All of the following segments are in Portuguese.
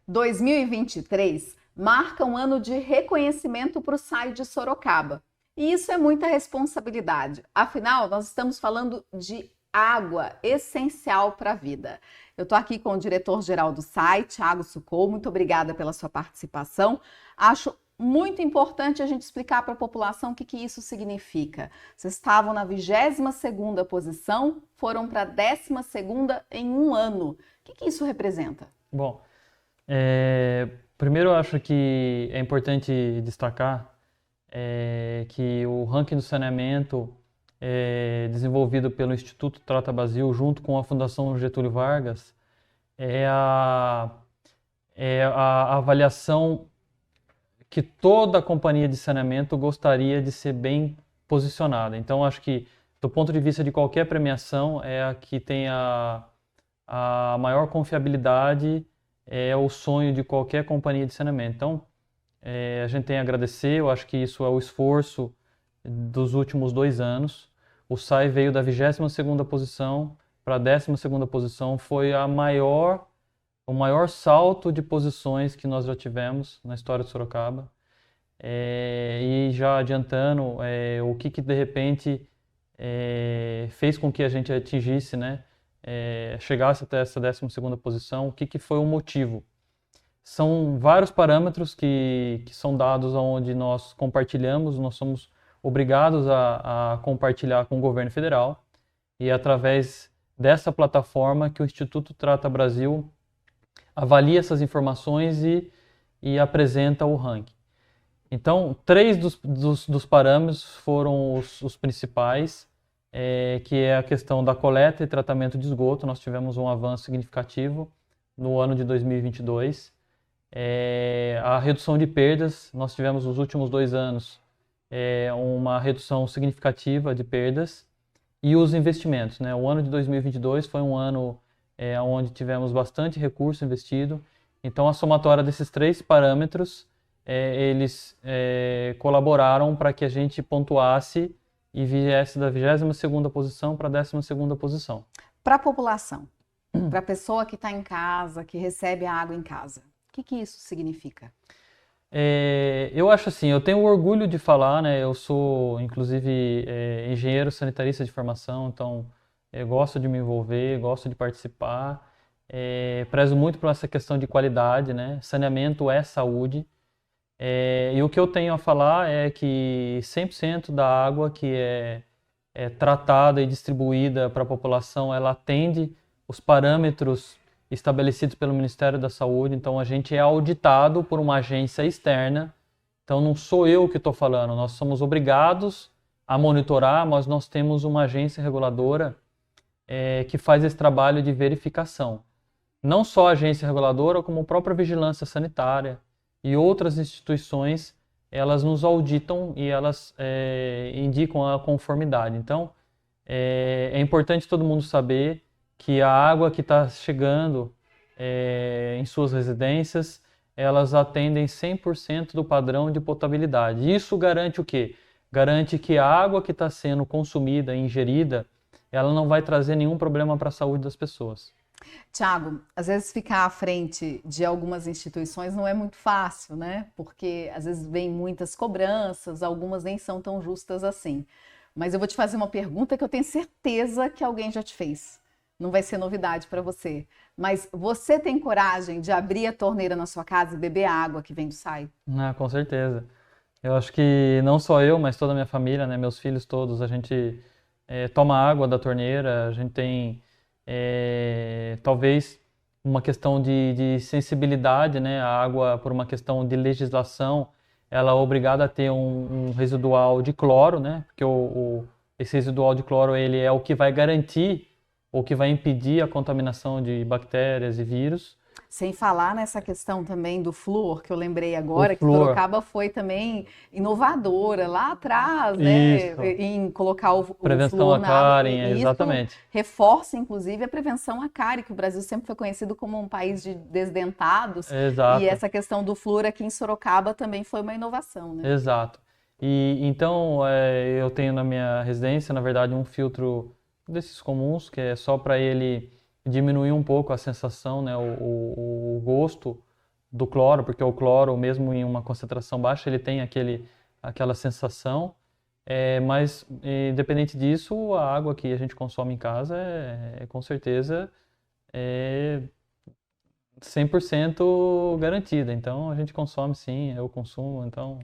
2023 marca um ano de reconhecimento para o SAI de Sorocaba. E isso é muita responsabilidade. Afinal, nós estamos falando de água essencial para a vida. Eu estou aqui com o diretor-geral do SAI, Thiago Sucou. Muito obrigada pela sua participação. Acho muito importante a gente explicar para a população o que isso significa. Vocês estavam na 22ª posição, foram para a 12ª em um ano. O que isso representa? Bom, primeiro eu acho que é importante destacar que o ranking do saneamento desenvolvido pelo Instituto Trata Brasil junto com a Fundação Getúlio Vargas é a avaliação que toda a companhia de saneamento gostaria de ser bem posicionada. Então acho que do ponto de vista de qualquer premiação é a que tem a maior confiabilidade, é o sonho de qualquer companhia de saneamento. Então a gente tem a agradecer, eu acho que isso é o esforço dos últimos 2 anos. O SAI veio da 22ª posição para a 12ª posição, foi o maior salto de posições que nós já tivemos na história de Sorocaba. E já adiantando, o que de repente fez com que a gente atingisse, chegasse até essa 12ª posição, o que foi o motivo? São vários parâmetros que são dados onde nós compartilhamos, nós somos obrigados a compartilhar com o governo federal, e é através dessa plataforma que o Instituto Trata Brasil avalia essas informações e apresenta o ranking. Então, 3 dos parâmetros foram os principais, que é a questão da coleta e tratamento de esgoto. Nós tivemos um avanço significativo no ano de 2022. A redução de perdas, nós tivemos nos últimos 2 anos uma redução significativa de perdas, e os investimentos, O ano de 2022 foi um ano onde tivemos bastante recurso investido. Então, a somatória desses 3 parâmetros, eles colaboraram para que a gente pontuasse e viesse da 22ª posição para a 12ª posição. Para a população, para a pessoa que está em casa, que recebe a água em casa, o que isso significa? Eu acho assim, eu tenho orgulho de falar, Eu sou, inclusive, engenheiro sanitarista de formação, então eu gosto de me envolver, gosto de participar, prezo muito por essa questão de qualidade, Saneamento é saúde. E o que eu tenho a falar é que 100% da água que é tratada e distribuída para a população, ela atende os parâmetros estabelecidos pelo Ministério da Saúde. Então a gente é auditado por uma agência externa. Então não sou eu que estou falando, nós somos obrigados a monitorar, mas nós temos uma agência reguladora que faz esse trabalho de verificação. Não só a agência reguladora, como a própria vigilância sanitária e outras instituições, elas nos auditam e elas indicam a conformidade. Então é importante todo mundo saber que a água que está chegando em suas residências, elas atendem 100% do padrão de potabilidade. Isso garante o quê? Garante que a água que está sendo consumida, ingerida, ela não vai trazer nenhum problema para a saúde das pessoas. Thiago, às vezes ficar à frente de algumas instituições não é muito fácil, Porque às vezes vem muitas cobranças, algumas nem são tão justas assim. Mas eu vou te fazer uma pergunta que eu tenho certeza que alguém já te fez. Não vai ser novidade para você. Mas você tem coragem de abrir a torneira na sua casa e beber a água que vem do SAI? Com certeza. Eu acho que não só eu, mas toda a minha família, meus filhos todos, a gente toma água da torneira. A gente tem talvez uma questão de sensibilidade, A água, por uma questão de legislação, ela é obrigada a ter um residual de cloro, Porque esse residual de cloro, ele é o que vai garantir ou que vai impedir a contaminação de bactérias e vírus. Sem falar nessa questão também do flúor, que eu lembrei agora, que Sorocaba foi também inovadora lá atrás, em colocar o prevenção flúor à na água. cárie, exatamente. Isso reforça, inclusive, a prevenção à cárie, que o Brasil sempre foi conhecido como um país de desdentados. Exato. E essa questão do flúor aqui em Sorocaba também foi uma inovação, Exato. E então eu tenho na minha residência, na verdade, um filtro desses comuns, que é só para ele diminuir um pouco a sensação, o gosto do cloro, porque o cloro, mesmo em uma concentração baixa, ele tem aquela sensação. Mas, independente disso, a água que a gente consome em casa com certeza, é 100% garantida. Então, a gente consome sim, eu consumo, então...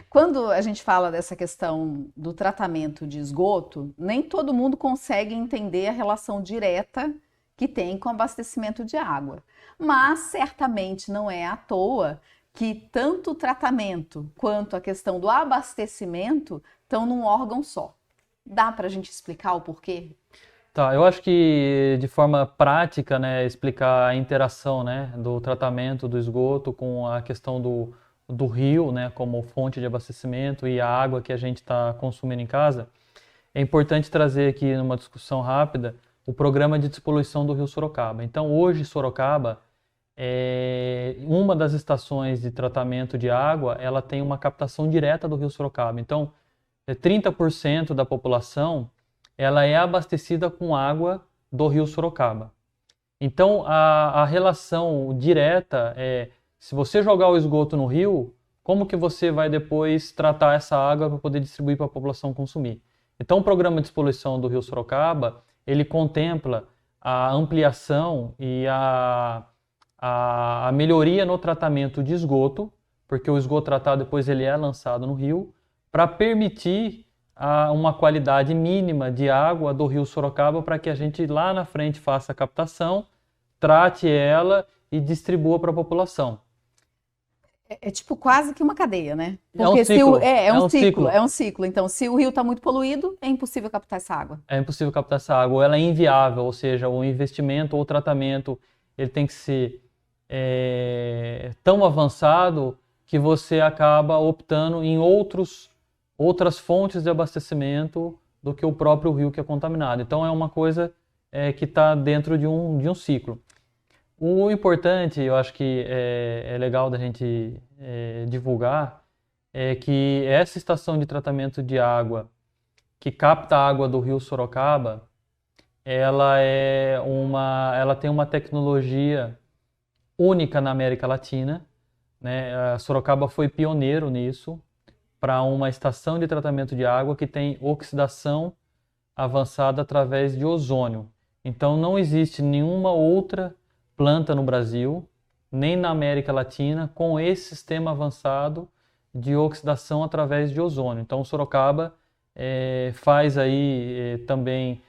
Quando a gente fala dessa questão do tratamento de esgoto, nem todo mundo consegue entender a relação direta que tem com o abastecimento de água. Mas certamente não é à toa que tanto o tratamento quanto a questão do abastecimento estão num órgão só. Dá para a gente explicar o porquê? Tá, eu acho que de forma prática, né, explicar a interação, né, do tratamento do esgoto com a questão do rio, né, como fonte de abastecimento e a água que a gente está consumindo em casa, é importante trazer aqui numa discussão rápida o programa de despoluição do Rio Sorocaba. Então, hoje, Sorocaba, uma das estações de tratamento de água, ela tem uma captação direta do Rio Sorocaba. Então, 30% da população ela é abastecida com água do Rio Sorocaba. Então, a relação direta é, se você jogar o esgoto no rio, como que você vai depois tratar essa água para poder distribuir para a população consumir? Então, o programa de despoluição do Rio Sorocaba, ele contempla a ampliação e a melhoria no tratamento de esgoto, porque o esgoto tratado depois ele é lançado no rio, para permitir uma qualidade mínima de água do Rio Sorocaba para que a gente lá na frente faça a captação, trate ela e distribua para a população. É tipo quase que uma cadeia, né? É um Porque ciclo. é um ciclo, ciclo. é um ciclo. Então, se o rio está muito poluído, é impossível captar essa água. É impossível captar essa água, ou ela é inviável, ou seja, o investimento ou o tratamento ele tem que ser tão avançado que você acaba optando em outras fontes de abastecimento do que o próprio rio que é contaminado. Então é uma coisa que está dentro de um ciclo. O importante, eu acho que é legal da gente divulgar, é que essa estação de tratamento de água que capta a água do Rio Sorocaba, ela tem uma tecnologia única na América Latina, né? A Sorocaba foi pioneiro nisso, para uma estação de tratamento de água que tem oxidação avançada através de ozônio. Então não existe nenhuma outra planta no Brasil, nem na América Latina, com esse sistema avançado de oxidação através de ozônio. Então Sorocaba faz aí também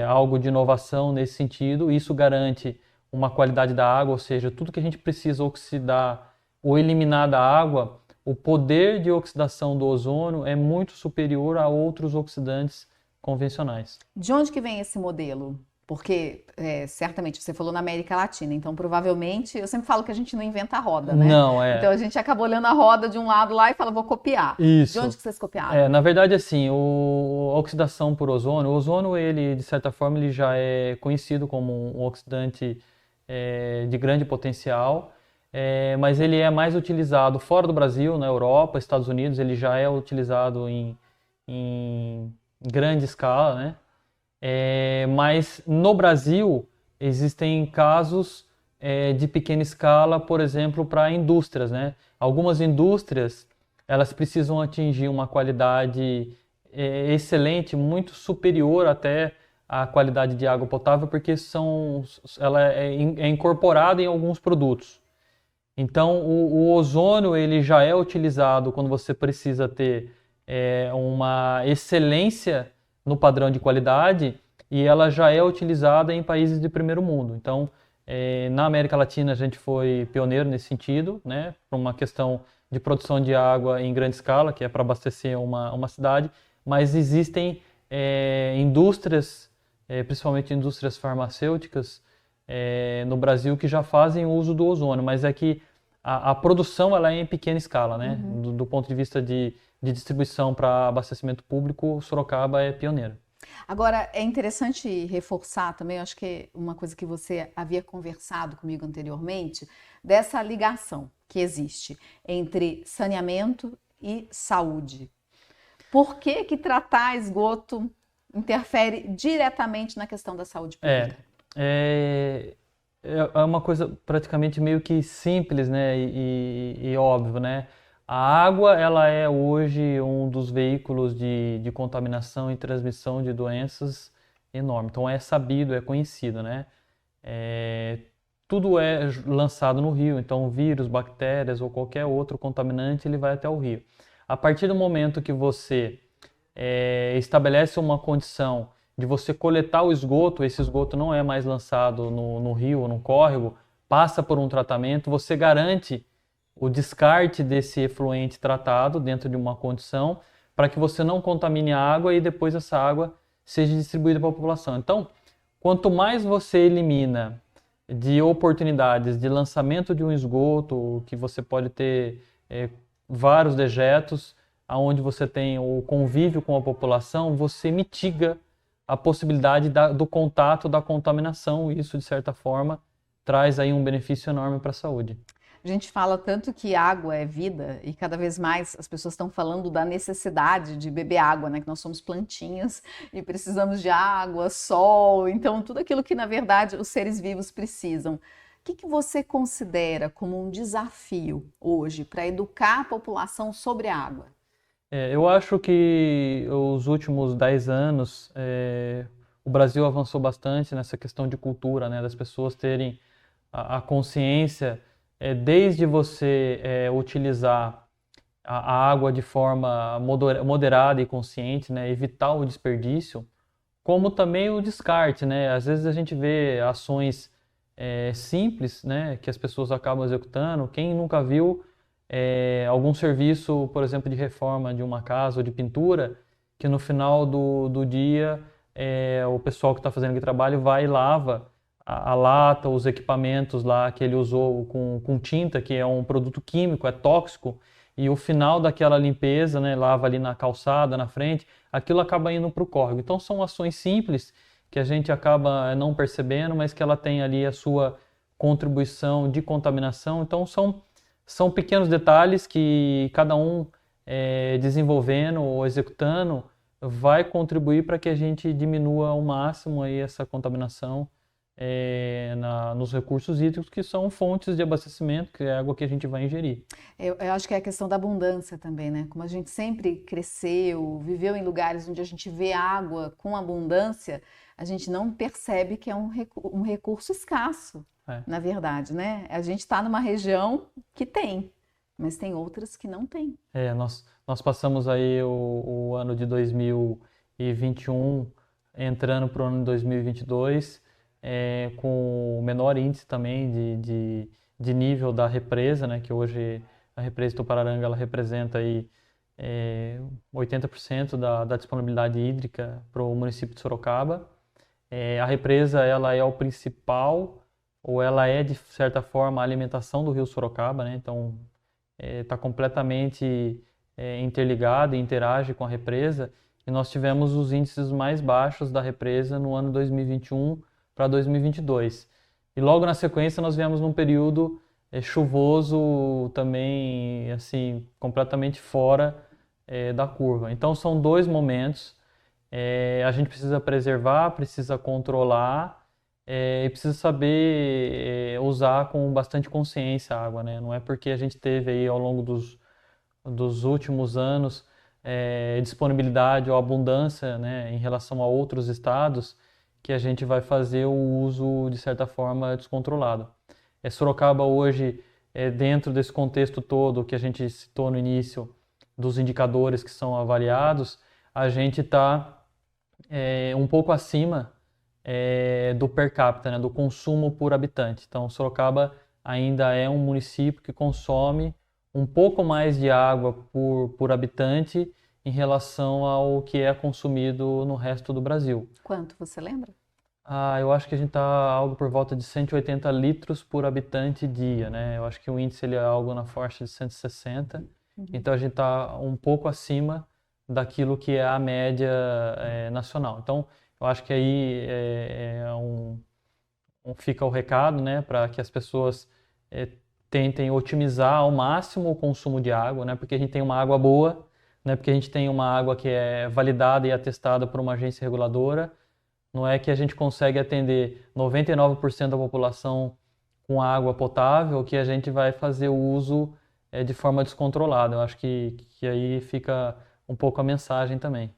algo de inovação nesse sentido. Isso garante uma qualidade da água, ou seja, tudo que a gente precisa oxidar ou eliminar da água, o poder de oxidação do ozônio é muito superior a outros oxidantes convencionais. De onde que vem esse modelo? Porque certamente você falou na América Latina, então provavelmente, eu sempre falo que a gente não inventa a roda, né? Não, Então a gente acaba olhando a roda de um lado lá e fala, vou copiar. Isso. De onde que vocês copiaram? Na verdade, assim, a oxidação por ozônio, o ozônio, ele, de certa forma, ele já é conhecido como um oxidante de grande potencial, mas ele é mais utilizado fora do Brasil, na Europa, Estados Unidos, ele já é utilizado em grande escala, né? Mas no Brasil existem casos de pequena escala, por exemplo, para indústrias, né? Algumas indústrias elas precisam atingir uma qualidade excelente, muito superior até à qualidade de água potável, porque ela é incorporada em alguns produtos. Então, o ozônio ele já é utilizado quando você precisa ter uma excelência no padrão de qualidade e ela já é utilizada em países de primeiro mundo. Então, na América Latina a gente foi pioneiro nesse sentido, né, por uma questão de produção de água em grande escala, que é para abastecer uma cidade, mas existem indústrias, principalmente indústrias farmacêuticas, no Brasil que já fazem uso do ozônio, mas é que a produção ela é em pequena escala, né? Uhum. Do ponto de vista de distribuição para abastecimento público, Sorocaba é pioneiro. Agora, é interessante reforçar também, eu acho que é uma coisa que você havia conversado comigo anteriormente, dessa ligação que existe entre saneamento e saúde. Por que que tratar esgoto interfere diretamente na questão da saúde pública? é uma coisa praticamente meio que simples, né, e óbvio, né? A água, ela é hoje um dos veículos de contaminação e transmissão de doenças enorme. Então é sabido, é conhecido, né? É, tudo é lançado no rio, então vírus, bactérias ou qualquer outro contaminante, ele vai até o rio. A partir do momento que você estabelece uma condição de você coletar o esgoto, esse esgoto não é mais lançado no rio ou no córrego, passa por um tratamento, você garante o descarte desse efluente tratado dentro de uma condição para que você não contamine a água e depois essa água seja distribuída para a população. Então, quanto mais você elimina de oportunidades de lançamento de um esgoto, que você pode ter vários dejetos, onde você tem o convívio com a população, você mitiga a possibilidade do contato, da contaminação, e isso, de certa forma, traz aí um benefício enorme para a saúde. A gente fala tanto que água é vida e cada vez mais as pessoas estão falando da necessidade de beber água, né? Que nós somos plantinhas e precisamos de água, sol, então tudo aquilo que na verdade os seres vivos precisam. O que você considera como um desafio hoje para educar a população sobre a água? Eu acho que os últimos 10 anos o Brasil avançou bastante nessa questão de cultura, né? Das pessoas terem a consciência desde você utilizar a água de forma moderada e consciente, né, evitar o desperdício, como também o descarte, né? Às vezes a gente vê ações simples, né, que as pessoas acabam executando. Quem nunca viu algum serviço, por exemplo, de reforma de uma casa ou de pintura, que no final do dia o pessoal que está fazendo aquele trabalho vai e lava a lata, os equipamentos lá que ele usou com tinta, que é um produto químico, é tóxico, e o final daquela limpeza, né, lava ali na calçada, na frente, aquilo acaba indo para o córrego. Então são ações simples que a gente acaba não percebendo, mas que ela tem ali a sua contribuição de contaminação. Então são pequenos detalhes que cada um desenvolvendo ou executando vai contribuir para que a gente diminua ao máximo aí essa contaminação nos recursos hídricos, que são fontes de abastecimento, que é a água que a gente vai ingerir. Eu acho que é a questão da abundância também, né? Como a gente sempre cresceu, viveu em lugares onde a gente vê água com abundância, a gente não percebe que é um recurso escasso, na verdade, né? A gente está numa região que tem, mas tem outras que não tem. Nós passamos aí o ano de 2021, entrando para o ano de 2022, com o menor índice também de nível da represa, né, que hoje a represa Tupararanga ela representa aí 80% da disponibilidade hídrica para o município de Sorocaba. A represa ela é o principal, ou ela é de certa forma a alimentação do rio Sorocaba, né? Então está completamente interligado e interage com a represa, e nós tivemos os índices mais baixos da represa no ano 2021 para 2022. E logo na sequência nós viemos num período chuvoso também, assim, completamente fora da curva. Então são dois momentos, a gente precisa preservar, precisa controlar e precisa saber usar com bastante consciência a água, né? Não é porque a gente teve aí ao longo dos últimos anos disponibilidade ou abundância, né, em relação a outros estados, que a gente vai fazer o uso, de certa forma, descontrolado. Sorocaba hoje, dentro desse contexto todo que a gente citou no início, dos indicadores que são avaliados, a gente está um pouco acima do per capita, né, do consumo por habitante. Então, Sorocaba ainda é um município que consome um pouco mais de água por habitante em relação ao que é consumido no resto do Brasil. Quanto, você lembra? Eu acho que a gente está algo por volta de 180 litros por habitante dia, né? Eu acho que o índice ele é algo na faixa de 160, então a gente está um pouco acima daquilo que é a média nacional. Então, eu acho que aí fica o recado, né, para que as pessoas tentem otimizar ao máximo o consumo de água, né? Porque a gente tem uma água boa, né? Porque a gente tem uma água que é validada e atestada por uma agência reguladora, Não é que a gente consegue atender 99% da população com água potável que a gente vai fazer o uso de forma descontrolada. Eu acho que aí fica um pouco a mensagem também.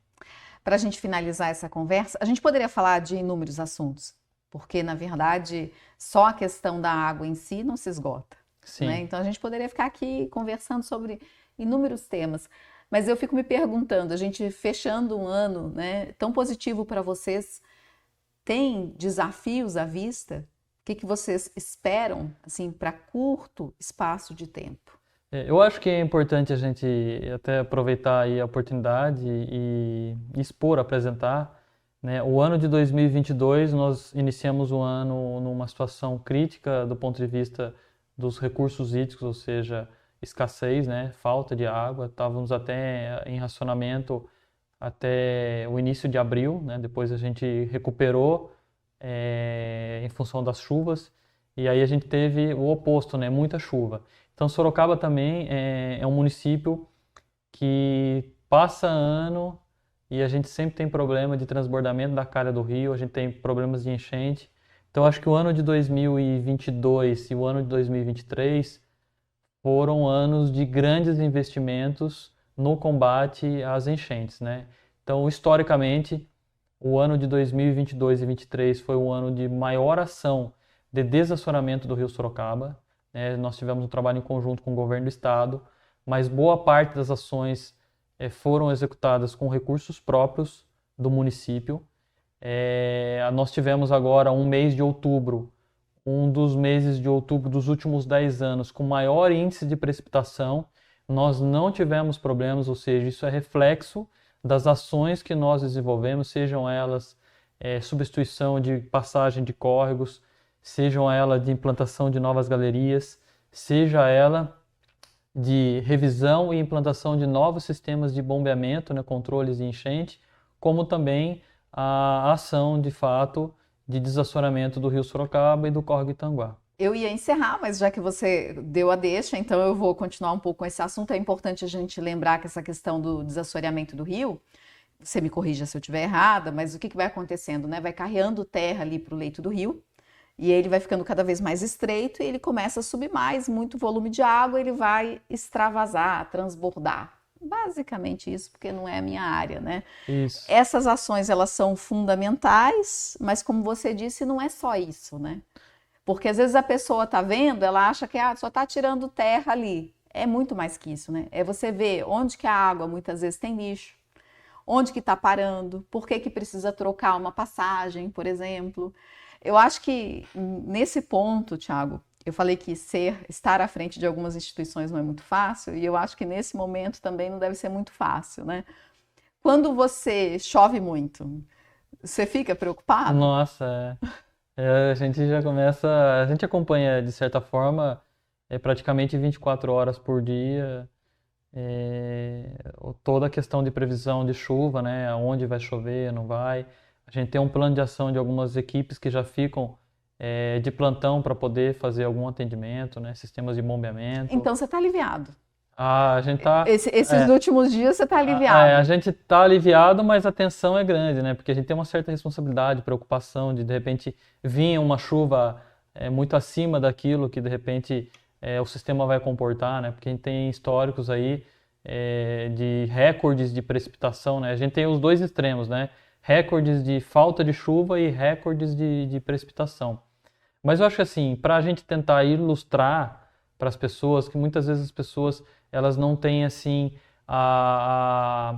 Para a gente finalizar essa conversa, a gente poderia falar de inúmeros assuntos, porque, na verdade, só a questão da água em si não se esgota. Sim. Né? Então, a gente poderia ficar aqui conversando sobre inúmeros temas. Mas eu fico me perguntando, a gente fechando um ano, né, tão positivo para vocês, tem desafios à vista? O que vocês esperam assim, para curto espaço de tempo? Eu acho que é importante a gente até aproveitar aí a oportunidade e expor, apresentar, né? O ano de 2022 nós iniciamos o ano numa situação crítica do ponto de vista dos recursos hídricos, ou seja, escassez, né? Falta de água. Estávamos até em racionamento até o início de abril, né? Depois a gente recuperou em função das chuvas e aí a gente teve o oposto, né? Muita chuva. Então Sorocaba também é um município que passa ano e a gente sempre tem problema de transbordamento da calha do rio, a gente tem problemas de enchente. Então acho que o ano de 2022 e o ano de 2023 foram anos de grandes investimentos no combate às enchentes, né? Então, historicamente, o ano de 2022 e 2023 foi o ano de maior ação de desassoramento do Rio Sorocaba, né? Nós tivemos um trabalho em conjunto com o governo do estado, mas boa parte das ações foram executadas com recursos próprios do município. Nós tivemos agora um mês de outubro, um dos meses de outubro dos últimos 10 anos com maior índice de precipitação. Nós não tivemos problemas, ou seja, isso é reflexo das ações que nós desenvolvemos, sejam elas substituição de passagem de córregos, sejam elas de implantação de novas galerias, seja ela de revisão e implantação de novos sistemas de bombeamento, né, controles de enchente, como também a ação, de fato, de desassoramento do Rio Sorocaba e do Córrego Itanguá. Eu ia encerrar, mas já que você deu a deixa, então eu vou continuar um pouco com esse assunto. É importante a gente lembrar que essa questão do desassoreamento do rio, você me corrija se eu estiver errada, mas o que vai acontecendo, né? Vai carreando terra ali para o leito do rio, e ele vai ficando cada vez mais estreito e ele começa a subir mais, muito volume de água, ele vai extravasar, transbordar. Basicamente isso, porque não é a minha área, né? Isso. Essas ações, elas são fundamentais, mas como você disse, não é só isso, né? Porque às vezes a pessoa tá vendo, ela acha que só tá tirando terra ali. É muito mais que isso, né? É você ver onde que a água muitas vezes tem lixo, onde que tá parando, por que precisa trocar uma passagem, por exemplo. Eu acho que nesse ponto, Thiago, eu falei que estar à frente de algumas instituições não é muito fácil, e eu acho que nesse momento também não deve ser muito fácil, né? Quando você chove muito, você fica preocupado? Nossa, a gente já começa, a gente acompanha de certa forma praticamente 24 horas por dia toda a questão de previsão de chuva, né? Aonde vai chover, não vai. A gente tem um plano de ação de algumas equipes que já ficam de plantão para poder fazer algum atendimento, né? Sistemas de bombeamento. Então você está aliviado. A gente tá, Esses últimos dias você está aliviado. A gente está aliviado, mas a tensão é grande, né? Porque a gente tem uma certa responsabilidade, preocupação de repente vir uma chuva muito acima daquilo que de repente o sistema vai comportar, né? Porque a gente tem históricos aí de recordes de precipitação, né? A gente tem os dois extremos, né? Recordes de falta de chuva e recordes de precipitação. Mas eu acho que assim, para a gente tentar ilustrar para as pessoas, que muitas vezes as pessoas elas não têm assim a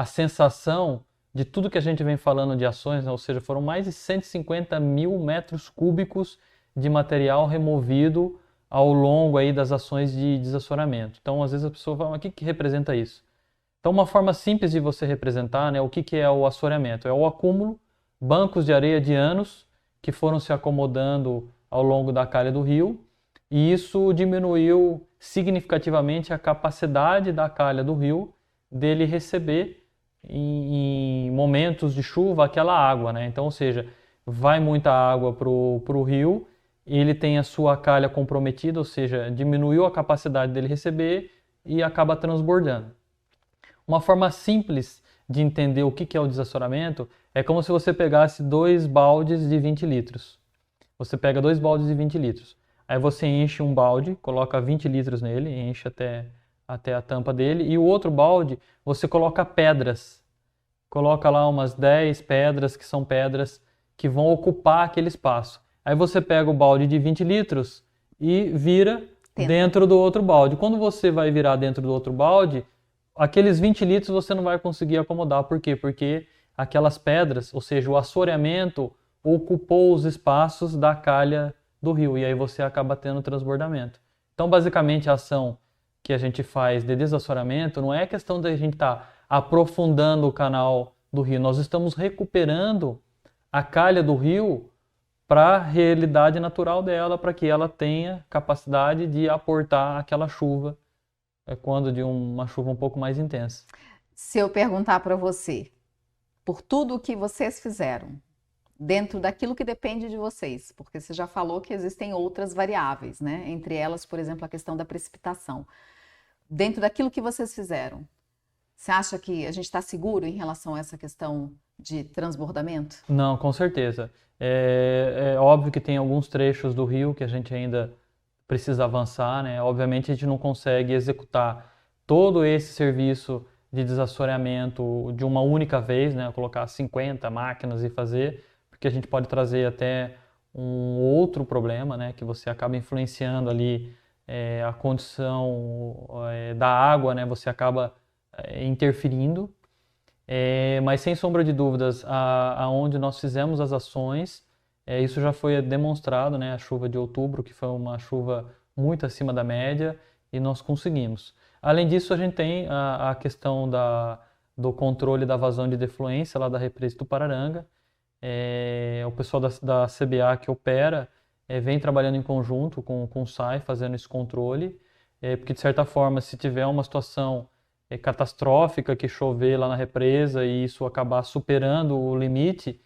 sensação de tudo que a gente vem falando de ações, né? Ou seja, foram mais de 150 mil metros cúbicos de material removido ao longo aí das ações de desassoramento. Então, às vezes a pessoa fala, mas o que representa isso? Então, uma forma simples de você representar, né, o que é o assoreamento? É o acúmulo, bancos de areia de anos que foram se acomodando ao longo da calha do rio, e isso diminuiu significativamente a capacidade da calha do rio dele receber em momentos de chuva aquela água, né? Então, ou seja, vai muita água para o rio, ele tem a sua calha comprometida, ou seja, diminuiu a capacidade dele receber e acaba transbordando. Uma forma simples de entender o que é o desassoramento, é como se você pegasse 2 baldes de 20 litros. Você pega 2 baldes de 20 litros. Aí você enche um balde, coloca 20 litros nele, enche até a tampa dele, e o outro balde você coloca pedras. Coloca lá umas 10 pedras, que são pedras que vão ocupar aquele espaço. Aí você pega o balde de 20 litros e vira dentro do outro balde. Quando você vai virar dentro do outro balde, aqueles 20 litros você não vai conseguir acomodar. Por quê? Porque aquelas pedras, ou seja, o assoreamento, ocupou os espaços da calha do rio. E aí você acaba tendo transbordamento. Então, basicamente, a ação que a gente faz de desassoreamento não é questão da gente estar aprofundando o canal do rio. Nós estamos recuperando a calha do rio para a realidade natural dela, para que ela tenha capacidade de aportar aquela chuva quando de uma chuva um pouco mais intensa. Se eu perguntar para você, por tudo o que vocês fizeram, dentro daquilo que depende de vocês, porque você já falou que existem outras variáveis, né? Entre elas, por exemplo, a questão da precipitação. Dentro daquilo que vocês fizeram, você acha que a gente está seguro em relação a essa questão de transbordamento? Não, com certeza. É óbvio que tem alguns trechos do rio que a gente ainda precisa avançar, né? Obviamente a gente não consegue executar todo esse serviço de desassoreamento de uma única vez, né? Colocar 50 máquinas e fazer, porque a gente pode trazer até um outro problema, né? Que você acaba influenciando ali a condição da água, né? Você acaba interferindo. Mas sem sombra de dúvidas, aonde nós fizemos as ações, isso já foi demonstrado, né? A chuva de outubro, que foi uma chuva muito acima da média, e nós conseguimos. Além disso, a gente tem a questão do controle da vazão de defluência lá da represa do Pararanga. O pessoal da CBA que opera vem trabalhando em conjunto com o SAI, fazendo esse controle, porque de certa forma, se tiver uma situação catastrófica, que chover lá na represa e isso acabar superando o limite,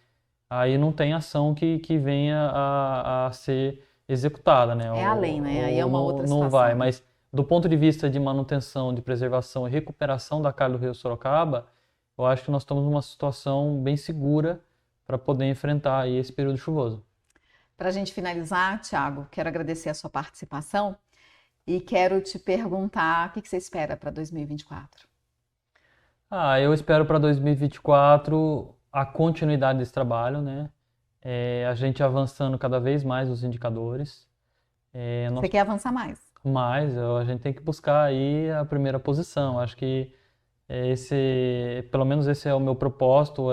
aí não tem ação que venha a ser executada, né? É além, né? Aí é uma outra situação. Não vai, mas do ponto de vista de manutenção, de preservação e recuperação da calha do Rio Sorocaba, eu acho que nós estamos numa situação bem segura para poder enfrentar aí esse período chuvoso. Para a gente finalizar, Thiago, quero agradecer a sua participação. E quero te perguntar, o que você espera para 2024? Eu espero para 2024 a continuidade desse trabalho, né? A gente avançando cada vez mais os indicadores. Você quer avançar mais? Mais, a gente tem que buscar aí a primeira posição. Acho que pelo menos esse é o meu propósito.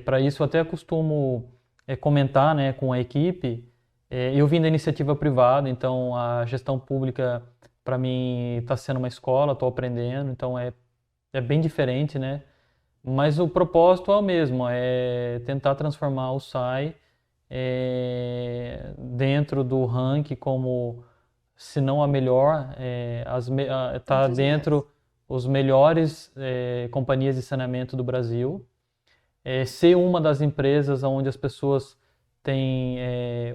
Para isso eu até costumo comentar, né, com a equipe. Eu vim da iniciativa privada, então a gestão pública para mim está sendo uma escola, estou aprendendo, então é bem diferente, né? Mas o propósito é o mesmo, é tentar transformar o SAI dentro do ranking como, se não a melhor, está dentro os melhores companhias de saneamento do Brasil, ser uma das empresas onde as pessoas tem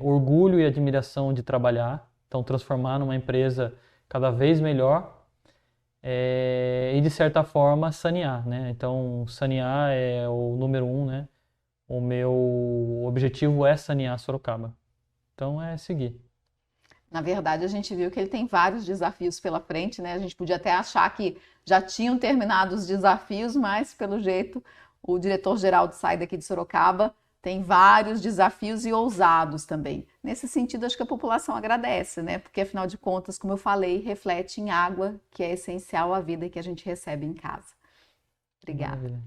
orgulho e admiração de trabalhar, então transformar numa empresa cada vez melhor e de certa forma sanear, né? Então sanear é o número 1, né? O meu objetivo é sanear Sorocaba. Então é seguir. Na verdade, a gente viu que ele tem vários desafios pela frente, né? A gente podia até achar que já tinham terminado os desafios, mas pelo jeito o diretor-geral do SAI daqui de Sorocaba tem vários desafios e ousados também. Nesse sentido, acho que a população agradece, né? Porque, afinal de contas, como eu falei, reflete em água, que é essencial à vida que a gente recebe em casa. Obrigada. Maravilha.